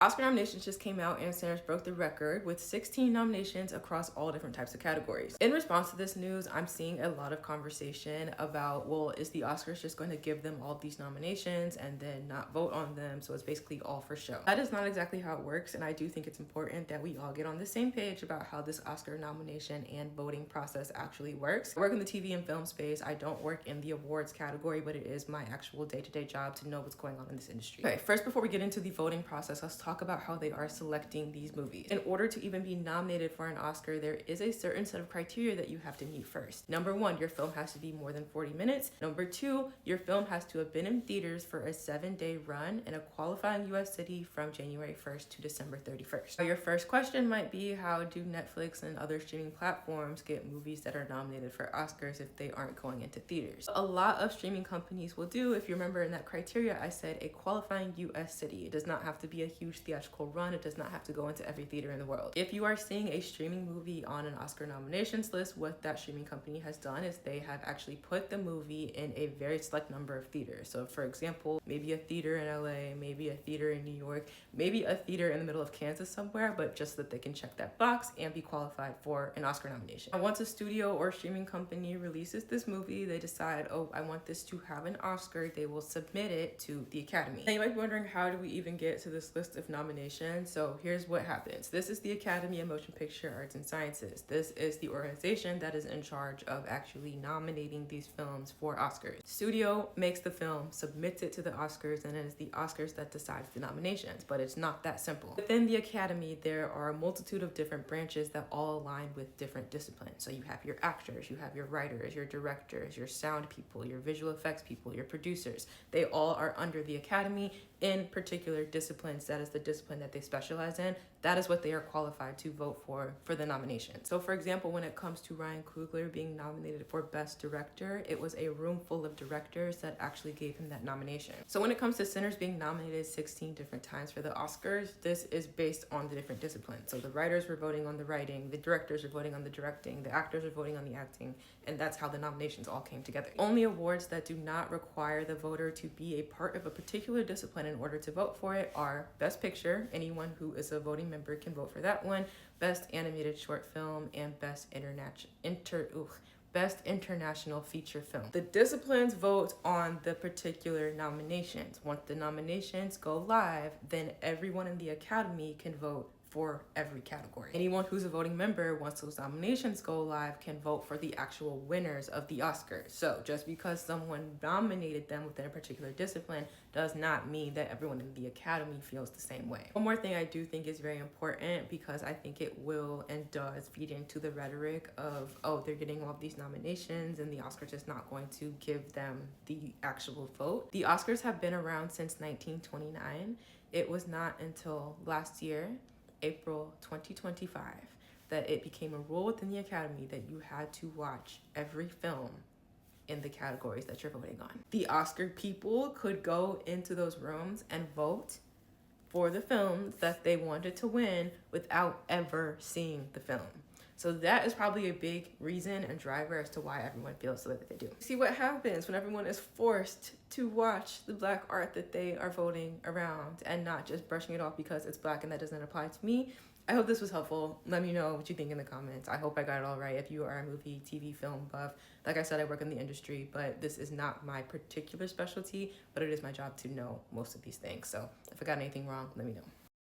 Oscar nominations just came out and Sinners broke the record with 16 nominations across all different types of categories. In response to this news, I'm seeing a lot of conversation about, well, is the Oscars just going to give them all these nominations and then not vote on them, so it's basically all for show? That is not exactly how it works, and I do think it's important that we all get on the same page about how this Oscar nomination and voting process actually works. I work in the TV and film space. I don't work in the awards category, but it is my actual day-to-day job to know what's going on in this industry. Okay, first, before we get into the voting process, let's talk about how they are selecting these movies. In order to even be nominated for an Oscar, there is a certain set of criteria that you have to meet first. Number one, your film has to be more than 40 minutes. Number two, your film has to have been in theaters for a 7-day run in a qualifying US city from January 1st to December 31st. So your first question might be, how do Netflix and other streaming platforms get movies that are nominated for Oscars if they aren't going into theaters? A lot of streaming companies will do, if you remember in that criteria, I said a qualifying US city. It does not have to be a huge theatrical run. It does not have to go into every theater in the world. If you are seeing a streaming movie on an Oscar nominations list, what that streaming company has done is they have actually put the movie in a very select number of theaters. So for example, maybe a theater in LA, maybe a theater in New York, maybe a theater in the middle of Kansas somewhere, but just so that they can check that box and be qualified for an Oscar nomination. And once a studio or streaming company releases this movie, they decide, oh, I want this to have an Oscar, they will submit it to the Academy. And you might be wondering, how do we even get to this list of nominations? So here's what happens. This is the Academy of Motion Picture Arts and Sciences. This is the organization that is in charge of actually nominating these films for Oscars. Studio makes the film, submits it to the Oscars, and it is the Oscars that decides the nominations, but it's not that simple. Within the Academy, there are a multitude of different branches that all align with different disciplines. So you have your actors, you have your writers, your directors, your sound people, your visual effects people, your producers. They all are under the Academy in particular disciplines. That is the discipline that they specialize in. That is what they are qualified to vote for the nomination. So for example, when it comes to Ryan Coogler being nominated for Best Director, it was a room full of directors that actually gave him that nomination. So when it comes to Sinners being nominated 16 different times for the Oscars, this is based on the different disciplines. So the writers were voting on the writing, the directors are voting on the directing, the actors are voting on the acting, and that's how the nominations all came together. Only awards that do not require the voter to be a part of a particular discipline in order to vote for it are Best Picture. Anyone who is a voting member can vote for that one. Best Animated Short Film and Best International Feature Film. The disciplines vote on the particular nominations. Once the nominations go live, then everyone in the Academy can vote for every category. Anyone who's a voting member, once those nominations go live, can vote for the actual winners of the Oscars. So just because someone nominated them within a particular discipline does not mean that everyone in the Academy feels the same way. One more thing I do think is very important, because I think it will and does feed into the rhetoric of, oh, they're getting all of these nominations and the Oscars is not going to give them the actual vote. The Oscars have been around since 1929. It was not until last year, April 2025, that it became a rule within the Academy that you had to watch every film in the categories that you're voting on. The Oscar people could go into those rooms and vote for the films that they wanted to win without ever seeing the film. So that is probably a big reason and driver as to why everyone feels the way that they do. See what happens when everyone is forced to watch the Black art that they are voting around and not just brushing it off because it's Black and that doesn't apply to me. I hope this was helpful. Let me know what you think in the comments. I hope I got it all right. If you are a movie, TV, film buff, like I said, I work in the industry, but this is not my particular specialty, but it is my job to know most of these things. So if I got anything wrong, let me know.